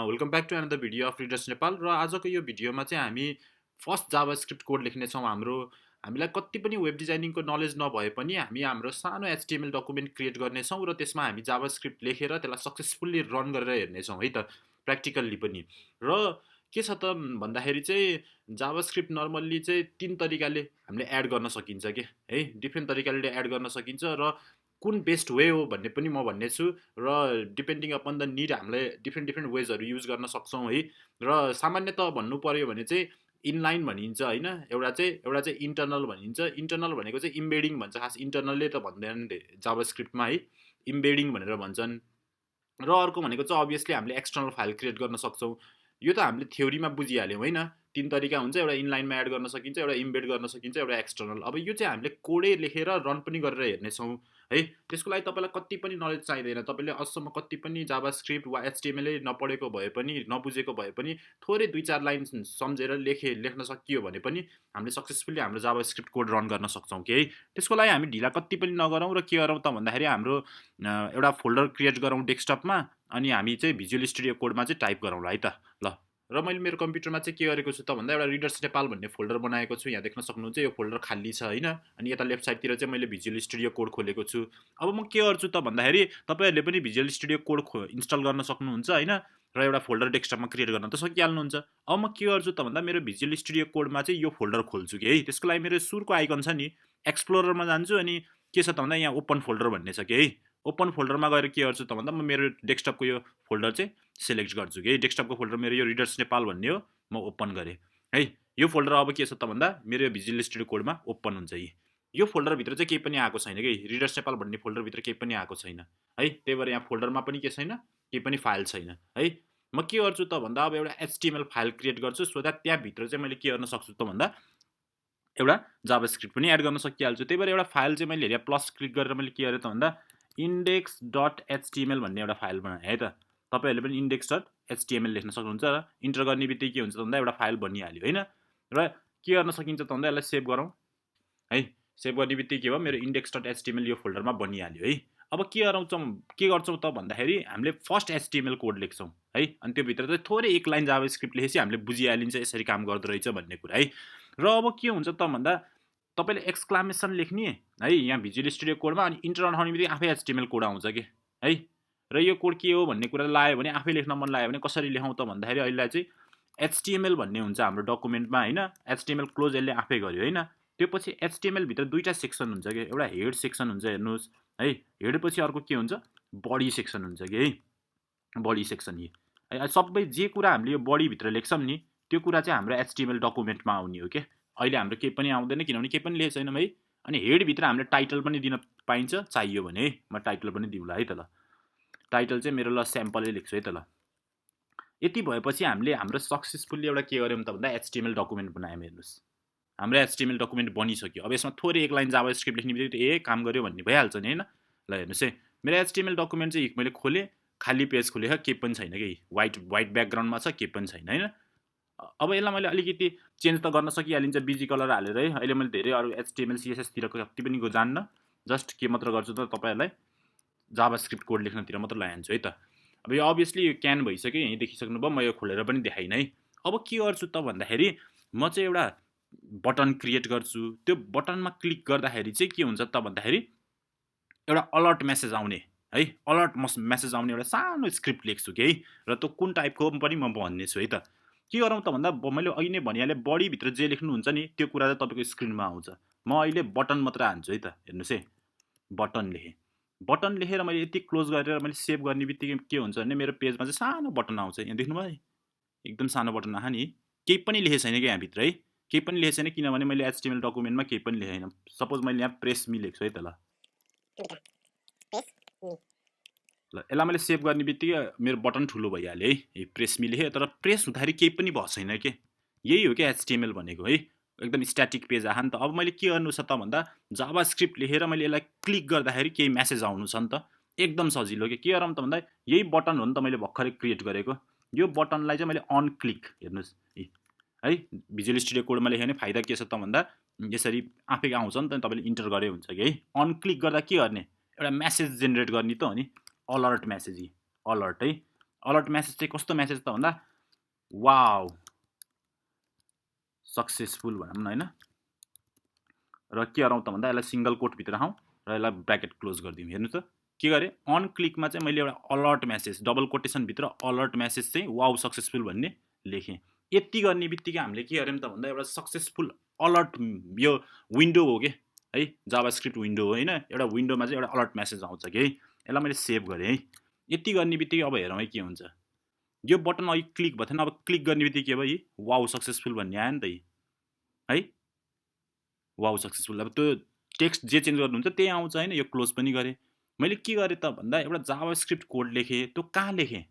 Welcome back to another video of readers Nepal र आजको यो भिडियोमा चाहिँ हामी फर्स्ट जाभास्क्रिप्ट कोड लेख्नेछौँ। हामीलाई कति पनि वेब डिजाइनिङको नलेज नभए पनि हामी हाम्रो सानो एचटिएमएल डकुमेन्ट क्रिएट गर्नेछौँ र त्यसमा हामी जाभास्क्रिप्ट लेखेर त्यसलाई सक्सेसफुल्ली रन गरेर हेर्नेछौँ है त, प्र्याक्टिकल्ली पनि। र के छ त भन्दाखेरि चाहिँ जाभास्क्रिप्ट नर्मल्ली चाहिँ 3 तरिकाले हामीले एड गर्न सकिन्छ के है, डिफ्रेन्ट तरिकाले एड गर्न सकिन्छ र कुन बेस्ट वे हो भन्ने पनि म भन्नेछु र डिपेन्डिङ अपन द निड हामीले डिफ्रेन्ट वेजहरू युज गर्न सक्छौँ है। र सामान्यतः भन्नु पर्यो भने चाहिँ इनलाइन भनिन्छ होइन, एउटा चाहिँ इन्टरनल भनिन्छ। इन्टरनल भनेको चाहिँ इम्बेडिङ भन्छ, खास इन्टरनलले त भन्दैन जाभास्क्रिप्टमा है, इम्बेडिङ भनेर भन्छन्। र अर्को भनेको चाहिँ अभियसली हामीले एक्सटर्नल फाइल क्रिएट गर्न सक्छौँ। यो त हामीले थ्योरीमा बुझिहाल्यौँ होइन, 3 तरिका हुन्छ, एउटा इनलाइनमा एड गर्न सकिन्छ, एउटा इम्बेड गर्न सकिन्छ, एउटा एक्सटर्नल। अब यो चाहिँ हामीले कोडै लेखेर रन पनि गरेर हेर्नेछौँ है। त्यसको लागि तपाईँलाई कति पनि नलेज चाहिँदैन, तपाईँले अझसम्म कति पनि जाभास्क्रिप्ट वा एचटिएमएल नपढेको भए पनि नबुझेको भए पनि थोरै 2-4 लाइन सम्झेर लेख्न सकियो भने पनि हामीले सक्सेसफुल्ली हाम्रो जाभास्क्रिप्ट कोड रन गर्न सक्छौँ कि है। त्यसको लागि हामी ढिला कति पनि नगरौँ र के गरौँ त भन्दाखेरि हाम्रो एउटा फोल्डर क्रिएट गरौँ डेस्कटपमा, अनि हामी चाहिँ भिजुअल स्टुडियो कोडमा चाहिँ टाइप गरौँला है त। ल, र मैले मेरो कम्प्युटरमा चाहिँ के गरेको छु त भन्दा एउटा रिडर्स नेपाल भन्ने फोल्डर बनाएको छु। यहाँ देख्न सक्नुहुन्छ यो फोल्डर खाली छ होइन, अनि यता लेफ्ट साइडतिर चाहिँ मैले भिजुअल स्टुडियो कोड खोलेको छु। अब म के गर्छु त भन्दाखेरि तपाईँहरूले पनि भिजुअल स्टुडियो कोड इन्स्टल गर्न सक्नुहुन्छ होइन, र एउटा फोल्डर डेस्कटपमा क्रिएट गर्न त सकिहाल्नुहुन्छ। अब म के गर्छु त भन्दा मेरो भिजुअल स्टुडियो कोडमा चाहिँ यो फोल्डर खोल्छु कि है। त्यसको लागि मेरो सुरुको आइकन छ नि, एक्सप्लोररमा जान्छु, अनि के छ त भन्दा यहाँ ओपन फोल्डर भन्ने छ कि है। ओपन फोल्डरमा गएर के गर्छु त भन्दा म मेरो डेस्कटपको यो फोल्डर चाहिँ सेलेक्ट गर्छु कि है। डेस्कटपको फोल्डर मेरो यो रिडर्स नेपाल भन्ने हो, म ओपन गरेँ है। यो फोल्डर अब के छ त भन्दा मेरो भिजुअल स्टुडियो कोडमा ओपन हुन्छ। यो फोल्डरभित्र चाहिँ केही पनि आएको छैन कि, रिडर्स नेपाल भन्ने फोल्डरभित्र केही पनि आएको छैन है। त्यही भएर यहाँ फोल्डरमा पनि के छैन, केही पनि फाइल छैन है। म के गर्छु त भन्दा अब एउटा एचटिएमएल फाइल क्रिएट गर्छु, सो द्याट त्यहाँभित्र चाहिँ मैले के गर्न सक्छु त भन्दा एउटा जाभास्क्रिप्ट पनि एड गर्न सकिहाल्छु। त्यही भएर एउटा फाइल चाहिँ मैले यहाँ प्लस क्लिक गरेर मैले के गरेँ त भन्दा index.html भन्ने एउटा फाइल बनाएँ है त। तपाईँहरूले पनि index.html लेख्न सक्नुहुन्छ र इन्टर गर्ने बित्तिकै के हुन्छ त भन्दा एउटा फाइल बनिहाल्यो होइन। र के गर्न सकिन्छ त भन्दा यसलाई सेभ गरौँ है। सेभ गर्ने बित्तिकै के भयो, मेरो index.html यो फोल्डरमा बनिहाल्यो है। अब के गर्छौँ त भन्दाखेरि हामीले फर्स्ट एचटिएमएल कोड लेख्छौँ है, अनि त्योभित्र चाहिँ थोरै एक लाइन जाभास्क्रिप्ट लेखेपछि हामीले बुझिहालिन्छ यसरी काम गर्दो रहेछ भन्ने कुरा है। र अब के हुन्छ त भन्दा तपाईँले एक्सक्लामेसन लेख्ने है यहाँ भिजुअल स्टुडियो कोडमा, अनि इन्टर नहाउने बित्तिकै आफै एचटिएमएल कोड आउँछ कि है। र यो कोड के हो भन्ने कुरा लाग्यो भने, आफै लेख्न मन लाग्यो भने कसरी लेखौँ त भन्दाखेरि अहिले चाहिँ एचटिएमएल भन्ने हुन्छ हाम्रो डकुमेन्टमा होइन, एचटिएमएल क्लोज यसले आफै गर्यो होइन। त्यो पछि एचटिएमएलभित्र 2टा सेक्सन हुन्छ कि, एउटा हेड सेक्सन हुन्छ हेर्नुहोस् है, हेड पछि अर्को के हुन्छ, बडी सेक्सन हुन्छ कि है। बडी सेक्सन है, सबै जे कुरा हामीले यो बडीभित्र लेख्छौँ नि त्यो कुरा चाहिँ हाम्रो एचटिएमएल डकुमेन्टमा आउने हो कि। अहिले हाम्रो केही पनि आउँदैन किनभने केही पनि लेखेको छैनौँ है। अनि हेडभित्र हामीले टाइटल पनि दिन पाइन्छ चाहियो भने है, म टाइटल पनि दिउँला है त। ल, टाइटल चाहिँ मेरो ल स्याम्पलै लेख्छु है त। ल, यति भएपछि हामीले हाम्रो सक्सेसफुल्ली एउटा के गर्यौँ त भन्दा एचटिएमएल डकुमेन्ट बनायौँ। हेर्नुहोस् हाम्रो एचटिएमएल डकुमेन्ट बनिसक्यो। अब यसमा थोरै एक लाइन जाभास्क्रिप्ट लेख्ने बित्तिकै काम गर्यो भन्ने भइहाल्छ नि होइन। ल हेर्नुहोस् है, मेरो एचटिएमएल डकुमेन्ट चाहिँ मैले खोलेँ, खाली पेज खोलेँ, केही पनि छैन कि, वाइट ब्याकग्राउन्डमा छ, केही पनि छैन होइन। अब यसलाई मैले अलिकति चेन्ज त गर्न सकिहालिन्छ बिजी कलर हालेर है। अहिले मैले धेरै अरू एचटिएमएल सिएसएसतिरको कति पनि जान्न, जस्ट के मात्र गर्छु त तपाईँहरूलाई जाभास्क्रिप्ट कोड लेख्नतिर मात्र लगाइहाल्छु है त। अब यो अभियसली यो क्यान भइसक्यो, यहीँ देखिसक्नु भयो, म यो खोलेर पनि देखाइन है। अब के गर्छु त भन्दाखेरि म चाहिँ एउटा बटन क्रिएट गर्छु। त्यो बटनमा क्लिक गर्दाखेरि चाहिँ के हुन्छ त भन्दाखेरि एउटा अलर्ट मेसेज आउने है, अलर्ट मेसेज आउने एउटा सानो स्क्रिप्ट लेख्छु कि है। र त्यो कुन टाइपको पनि म भन्नेछु है त। के गरौँ त भन्दा मैले अहिले नै भनिहालेँ, बडीभित्र जे लेख्नुहुन्छ नि त्यो कुरा चाहिँ तपाईँको स्क्रिनमा आउँछ। म अहिले बटन मात्र हान्छु है त। हेर्नुहोस् है, बटन लेखेँ, बटन लेखेर मैले यति क्लोज गरेर मैले सेभ गर्ने बित्तिकै के हुन्छ भने मेरो पेजमा चाहिँ सानो बटन आउँछ। यहाँ देख्नुभयो है, एकदम सानो बटन आयो नि, केही पनि लेखेको छैन कि यहाँभित्र है, केही पनि लेखेको छैन किनभने मैले एचटिएमएल डकुमेन्टमा केही पनि लेखेन। सपोज मैले यहाँ प्रेस मी लेख्छु है त। ल, यसलाई मैले सेभ गर्ने बित्तिकै मेरो बटन ठुलो भइहाल्यो है, प्रेस मी लेखेँ, तर प्रेस हुँदाखेरि केही पनि भएको छैन कि। यही हो क्या एचटिएमएल भनेको है, एकदम स्ट्याटिक पेज आयो नि त। अब मैले के गर्नु छ त भन्दा जाभास्क्रिप्ट लेखेर मैले यसलाई क्लिक गर्दाखेरि केही मेसेज आउनु छ नि त, एकदम सजिलो के गरौँ त भन्दा यही बटन हो नि त मैले भर्खरै क्रिएट गरेको। यो बटनलाई चाहिँ मैले अन क्लिक, हेर्नुहोस् है, भिजुअल स्टुडियो कोडमा लेख्यो भने फाइदा के छ त भन्दा यसरी आफै आउँछ नि त, तपाईँले इन्टर गरे हुन्छ कि है। अन क्लिक गर्दा के गर्ने, एउटा मेसेज जेनेरेट गर्ने त हो नि, अलर्ट मेसेज, अलर्ट है। अलर्ट मेसेज चाहिँ कस्तो मेसेज त भन्दा वाउ सक्सेसफुल भनौँ न हैन र के गरौँ त भन्दा यसलाई सिंगल कोट भित्र राखौँ र यसलाई ब्र्याकेट क्लोज गरिदिउँ हेर्नु त के गरे अन क्लिकमा चाहिँ मैले एउटा अलर्ट मेसेज डबल कोटेसन भित्र अलर्ट मेसेज चाहिँ वाउ सक्सेसफुल भन्ने लेखेँ यति गर्ने बित्तिकै हामीले के गर्यौँ त भन्दा एउटा सक्सेसफुल अलर्ट यो विन्डो हो के है जावास्क्रिप्ट विन्डो हो हैन एउटा विन्डोमा चाहिँ एउटा अलर्ट मेसेज आउँछ कि है यसलाई मैले सेभ गरेँ है यति गर्ने बित्तिकै अब हेरौँ है के हुन्छ यो बटन अघि क्लिक भयो थिएन अब क्लिक गर्ने बित्तिकै के भयो वाउ सक्सेसफुल भन्ने आयो नि त है वाउ सक्सेसफुल अब त्यो टेक्स्ट जे चेन्ज गर्नुहुन्छ त्यही आउँछ हैन यो क्लोज पनि गरेँ मैले के गरेँ त भन्दा एउटा जावास्क्रिप्ट कोड लेखेँ त्यो कहाँ लेखेँ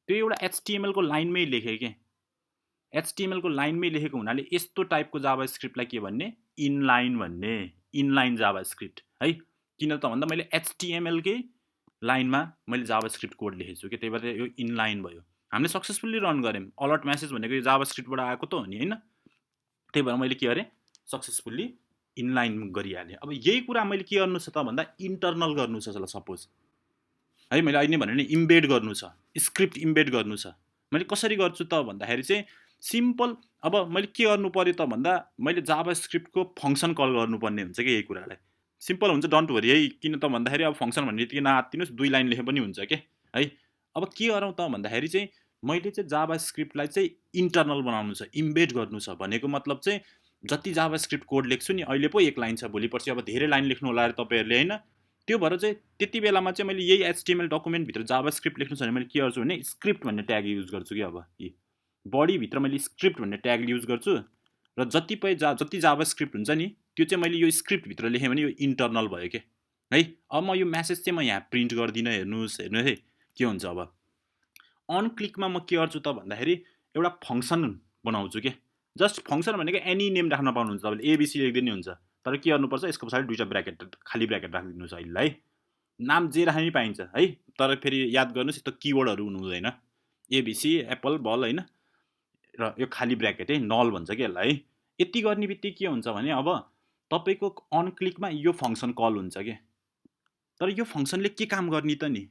त्यो एउटा एचटीएमएल को लाइनमै लेखेँ के एचटीएमएल को लाइनमै लेखेको हुनाले यस्तो टाइपको जावास्क्रिप्टलाई के भन्ने इनलाइन भन्ने इनलाइन जावास्क्रिप्ट है किन त भन्दा मैले एचटीएमएल कै लाइनमा मैले जावास्क्रिप्ट कोड लेखेको छु के त्यही भएर यो इनलाइन भयो हामीले सक्सेसफुली रन गर्यौँ अलर्ट मेसेज भनेको यो जावास्क्रिप्टबाट आएको त हो नि हैन त्यही भएर मैले के गरेँ सक्सेसफुली इनलाइन गरिहालेँ अब यही कुरा मैले के गर्नु छ त भन्दा इन्टरनल गर्नु छ सपोज है मैले अहिले नै भने नि इम्बेड गर्नु छ स्क्रिप्ट इम्बेड गर्नु छ मैले कसरी गर्छु त भन्दाखेरि चाहिँ सिम्पल अब मैले के गर्नु पर्यो त भन्दा मैले जावास्क्रिप्टको फङ्सन कल गर्नुपर्ने हुन्छ कि यही कुरालाई सिम्पल हुन्छ डोन्ट वरी है किन त भन्दाखेरि अब फङ्सन भन्ने बित्तिकै नआत्तिनुहोस् 2 लाइन लेखे पनि हुन्छ के है अब के गरौँ त भन्दाखेरि चाहिँ मैले चाहिँ जावास्क्रिप्टलाई चाहिँ इन्टरनल बनाउनु छ इम्बेड गर्नु छ भनेको मतलब चाहिँ जति जावास्क्रिप्ट कोड लेख्छु नि अहिले पो 1 लाइन छ भोलि पर्सि अब धेरै लाइन लेख्नु होला तपाईहरुले हैन त्यो भएर चाहिँ त्यति बेलामा चाहिँ मैले यही एचटीएमएल डकुमेन्ट भित्र जावास्क्रिप्ट लेख्नु छ भने मैले के गर्छु भने स्क्रिप्ट भन्ने ट्याग युज गर्छु कि अब बडी भित्र मैले स्क्रिप्ट भन्ने ट्याग युज गर्छु र जति जावास्क्रिप्ट हुन्छ नि त्यो चाहिँ मैले यो स्क्रिप्ट भित्र लेखेँ भने यो इन्टरनल भयो के है अब म यो मेसेज चाहिँ म यहाँ प्रिन्ट गर्दिन हेर्नुस् है के हुन्छ अब अन क्लिकमा म के गर्छु त भन्दाखेरि एउटा फङ्सन बनाउँछु के जस्ट फङ्सन भनेको एनी नेम राख्न पाउनुहुन्छ तपाईले एबीसी लेख्दिनु हुन्छ तर के गर्नुपर्छ यसको पछाडि दुईटा ब्र्याकेट खाली ब्र्याकेट राखिदिनुस् अहिले है नाम जे राख्ने पाइन्छ है तर फेरि याद गर्नुस् यस्तो किवर्डहरु हुनु हुँदैन एबीसी एप्पल बल हैन र यो खाली ब्र्याकेट है नल भन्छ के यसलाई है यति गर्ने बित्तिकै के हुन्छ भने अब तपाईको अन क्लिकमा यो फङ्सन कल हुन्छ के तर यो फङ्सनले के काम गर्ने त नि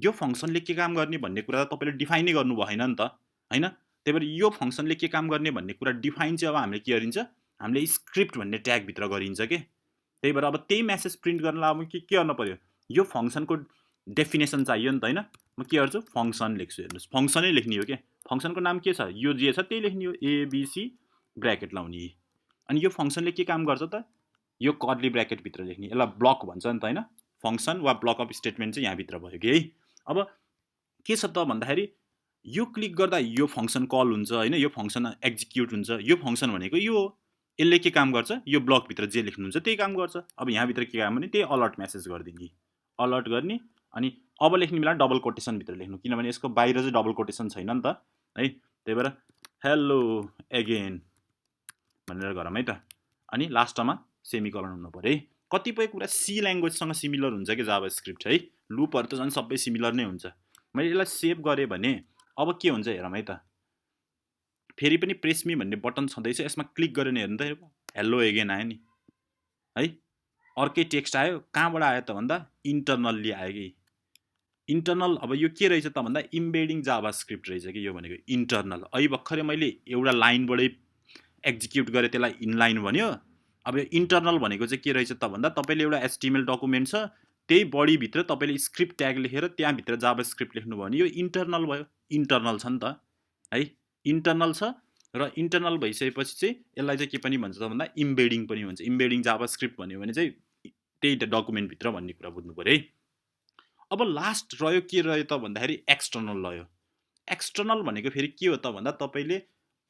यो फङ्सनले के काम गर्ने भन्ने कुरा त तपाईले डिफाइन नै गर्नु भएन नि त हैन त्यही भएर यो फङ्सनले के काम गर्ने भन्ने कुरा डिफाइन चाहिँ अब हामीले के गरिन्छ हामीले स्क्रिप्ट भन्ने ट्याग भित्र गरिन्छ के त्यही भएर अब त्यही मेसेज प्रिन्ट गर्नलाई अब के गर्न पर्यो यो फङ्सनको डेफिनेसन चाहियो नि त हैन म के गर्छु फङ्सन लेख्छु हेर्नुस् फङ्सनै लेख्ने हो के फङ्सनको नाम के छ यो जे छ त्यही लेख्ने हो एबीसी ब्र्याकेट लाउने अनि यो फङ्सनले के काम गर्छ त यो कर्ली ब्र्याकेट भित्र लेख्ने यसलाई ब्लक भन्छ नि त हैन फङ्सन वा ब्लक अफ स्टेटमेन्ट चाहिँ यहाँ भित्र भयो कि है अब के छ त भन्दाखेरि यो क्लिक गर्दा यो फङ्सन कल हुन्छ हैन यो फङ्सन एक्जिक्युट हुन्छ यो फङ्सन भनेको यो यसले के काम गर्छ यो ब्लक भित्र जे लेख्नुहुन्छ त्यही काम गर्छ अब यहाँ भित्र के काम भने त्यही अलर्ट मेसेज गरिदिने अलर्ट गर्ने अनि अब लेख्ने बेला डबल कोटेसन भित्र लेख्नु किनभने यसको बाहिर चाहिँ डबल कोटेसन छैन नि त है त्यही भएर हेलो अगेन भनेर गरौँ है त अनि लास्टमा सेमिकोलन हुनु पर्यो है कतिपय कुरा सी ल्याङ्ग्वेजसँग सिमिलर हुन्छ के जावास्क्रिप्ट है लुपहरु त झन् सबै सिमिलर नै हुन्छ मैले यसलाई सेभ गरे भने अब के हुन्छ हेरौँ है त फेरि पनि प्रेस मी भन्ने बटन छँदैछ यसमा क्लिक गरेर हेर्नु त हेलो अगेन आयो नि है अर्कै टेक्स्ट आयो कहाँबाट आयो त भन्दा इन्टरनल्ली आयो कि इन्टरनल अब यो के रहेछ त भन्दा इम्बेडिङ जावास्क्रिप्ट रहेछ कि यो भनेको इन्टरनल अहिले भर्खरै मैले एउटा लाइनबाटै एक्जिक्युट गरे त्यसलाई इनलाइन भन्यो अब यो इन्टरनल भनेको चाहिँ के रहेछ त भन्दा तपाईले एउटा एचटीएमएल डकुमेन्ट छ त्यही बडी भित्र तपाईले स्क्रिप्ट ट्याग लेखेर त्यहाँ भित्र जावास्क्रिप्ट लेख्नु भयो भने यो इन्टरनल भयो इन्टरनल छ नि त है इन्टरनल छ र इन्टरनल भइसकेपछि चाहिँ यसलाई चाहिँ के पनि भन्छ त भन्दा इम्बेडिङ पनि भन्छ इम्बेडिङ जावास्क्रिप्ट भन्यो भने चाहिँ त्यही डकुमेन्ट भित्र भन्ने कुरा बुझ्नु पर्यो है अब लास्ट रह्यो के रह्यो त भन्दाखेरि एक्सटर्नल रह्यो एक्सटर्नल भनेको फेरि के हो त भन्दा तपाईले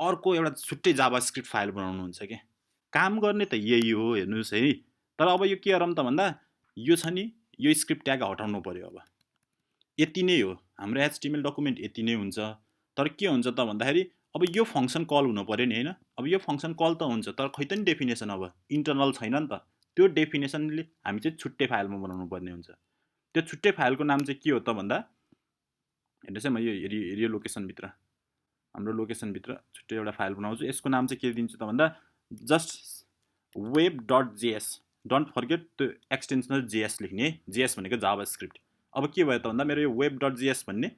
अर्को एउटा छुट्टै जावास्क्रिप्ट फाइल बनाउनुहुन्छ के काम गर्ने त यही हो हेर्नुस् है तर अब यो के गरौँ त भन्दा यो छ नि यो स्क्रिप्ट ट्याग हटाउनु पर्यो अब यति नै हो हाम्रो एचटीएमएल डकुमेन्ट यति नै हुन्छ तर के हुन्छ त भन्दाखेरि अब यो फङ्सन कल हुनु पर्यो नि हैन अब यो फङ्सन कल त हुन्छ तर खै त नि डेफिनेसन अब इन्टरनल छैन नि त त्यो डेफिनेसनले हामी चाहिँ छुट्टै फाइलमा बनाउनु पर्ने हुन्छ त्यो छुट्टै फाइलको नाम चाहिँ के हो त भन्दा हेर्नुस् है म यो लोकेसन भित्र हाम्रो लोकेसन भित्र छुट्टै एउटा फाइल बनाउँछु यसको नाम चाहिँ के दिन्छु त भन्दा जस्ट web.js डोन्ट फर्गेट त्यो एक्सटेन्सनल जेएस लेख्ने जेएस भनेको जावास्क्रिप्ट अब के भयो त भन्दा मेरो यो web.js भन्ने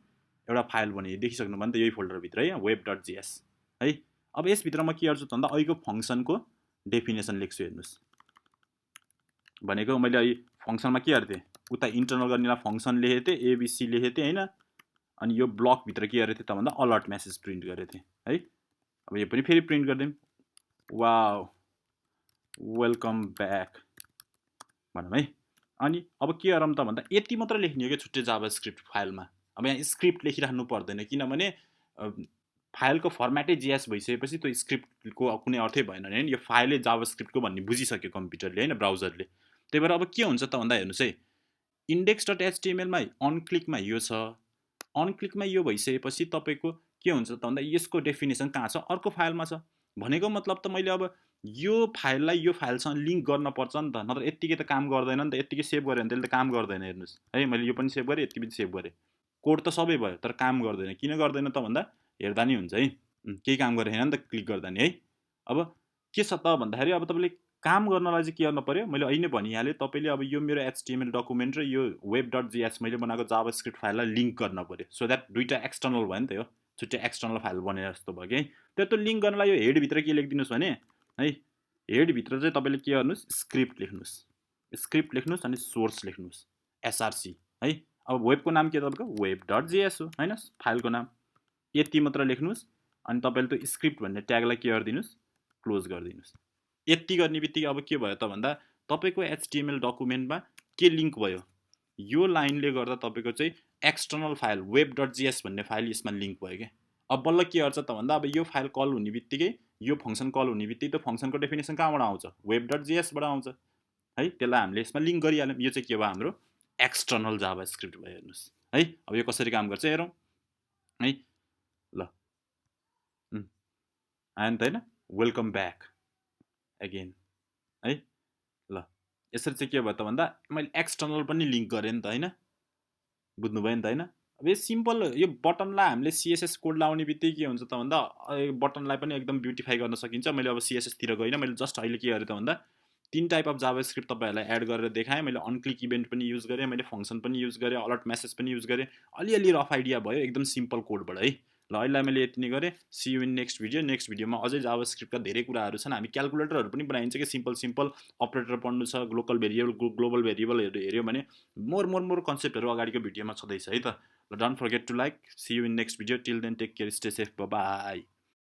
एउटा फाइल बने देखिसक्नु भयो नि त यही फोल्डरभित्र है web.js है। अब यसभित्र म के गर्छु त भन्दा अहिलेको फङ्सनको डेफिनेसन लेख्छु हेर्नुहोस्। भनेको मैले अहिले फङ्सनमा के गर्थेँ उता इन्टरनल गर्नेलाई फङ्सन लेखेको थिएँ एबिसी लेखेको थिएँ होइन। अनि यो ब्लकभित्र के गरेको थिएँ त भन्दा अलर्ट मेसेज प्रिन्ट गरेको थिएँ है। अब यो पनि फेरि प्रिन्ट गरिदिउँ वाउ वेलकम ब्याक भनौँ है। अनि अब के गरौँ त भन्दा यति मात्र लेख्ने हो क्या छुट्टै जाभास्क्रिप्ट फाइलमा। अब यहाँ स्क्रिप्ट लेखिराख्नु पर्दैन किनभने फाइलको फर्मेटै जेएस भइसकेपछि त्यो स्क्रिप्टको कुनै अर्थै भएन होइन। यो फाइलै जाभास्क्रिप्टको भन्ने बुझिसक्यो कम्प्युटरले होइन ब्राउजरले। त्यही भएर अब के हुन्छ त भन्दा हेर्नुहोस् है index.htmlमा अनक्लिकमा यो छ। अनक्लिकमा यो भइसकेपछि तपाईँको के हुन्छ त भन्दा यसको डेफिनेसन कहाँ छ अर्को फाइलमा छ। भनेको मतलब त मैले अब यो फाइललाई यो फाइलसँग लिङ्क गर्न पर्छ नि त नत्र यत्तिकै त काम गर्दैन नि त। यत्तिकै सेभ गऱ्यो भने त्यसले त काम गर्दैन हेर्नुहोस् है। मैले यो पनि सेभ गरेँ यति पनि सेभ गरेँ कोड त सबै भयो तर काम गर्दैन। किन गर्दैन त भन्दा हेर्दा नि हुन्छ है केही काम गरेन नि त क्लिक गर्दा नि है। अब के छ त भन्दाखेरि अब तपाईँले काम गर्नलाई चाहिँ के गर्नु पर्यो मैले अहिले नै भनिहालेँ तपाईँले अब यो मेरो HTML डकुमेन्ट र यो web.js मैले बनाएको जाभास्क्रिप्ट फाइललाई लिङ्क गर्न पर्यो सो द्याट दुईवटा एक्सटर्नल भयो नि त। यो छुट्टै एक्सटर्नल फाइल बनेर जस्तो भयो कि है। त्यो लिङ्क गर्नलाई यो हेडभित्र के लेखिदिनुहोस् भने है हेडभित्र चाहिँ तपाईँले के गर्नुहोस् स्क्रिप्ट लेख्नुहोस् अनि सोर्स लेख्नुहोस् SRC है। अब वेबको नाम के तपाईँको web.js हो होइन फाइलको नाम यति मात्र लेख्नुहोस् अनि तपाईँले त्यो स्क्रिप्ट भन्ने ट्यागलाई के गरिदिनुहोस् क्लोज गरिदिनुहोस्। यति गर्ने बित्तिकै अब के भयो त भन्दा तपाईँको HTML डकुमेन्टमा के लिङ्क भयो यो लाइनले गर्दा तपाईँको चाहिँ एक्सटर्नल फाइल web.js भन्ने फाइल यसमा लिङ्क भयो क्या। अब बल्ल के गर्छ त भन्दा अब यो फाइल कल हुने बित्तिकै यो फङ्सन कल हुने बित्तिकै त्यो फङ्सनको डेफिनेसन कहाँबाट आउँछ web.jsबाट आउँछ है। त्यसलाई हामीले यसमा लिङ्क गरिहाल्यौँ। यो चाहिँ के भयो हाम्रो एक्सटर्नल जाभास्क्रिप्ट भयो हेर्नुहोस् है। अब यो कसरी काम गर्छ हेरौँ है ल आयो नि त होइन वेलकम ब्याक अगेन है। ल यसरी चाहिँ के भयो त भन्दा मैले एक्सटर्नल पनि लिङ्क गरेँ नि त होइन बुझ्नुभयो नि त होइन। अब यो सिम्पल यो बटनलाई हामीले CSS कोड लाउने बित्तिकै के हुन्छ त भन्दा बटनलाई पनि एकदम ब्युटिफाई गर्न सकिन्छ। मैले अब CSSतिर गइनँ मैले जस्ट अहिले के गरेँ त भन्दा 3 टाइप अफ जाभास्क्रिप्ट तपाईँहरूलाई एड गरेर देखाएँ। मैले अनक्लिक इभेन्ट पनि युज गरेँ मैले फङ्सन पनि युज गरेँ अलर्ट मेसेज पनि युज गरेँ। अलिअलि रफ आइडिया भयो एकदम सिम्पल कोडबाट है। ल अहिले मैले यति नै गरेँ see you in next video. Next भिडियोमा अझै जाभास्क्रिप्टका धेरै कुराहरू छन्। हामी क्यालकुलेटरहरू पनि बनाइन्छ कि सिम्पल अपरेटर पढ्नु छ लोकल भेरिएबल ग्लोबल भेरिएबलहरू हेऱ्यो भने मोर कन्सेप्टहरू अगाडिको भिडियोमा छँदैछ है त। Don't forget to like see you in next video till then take care stay safe by.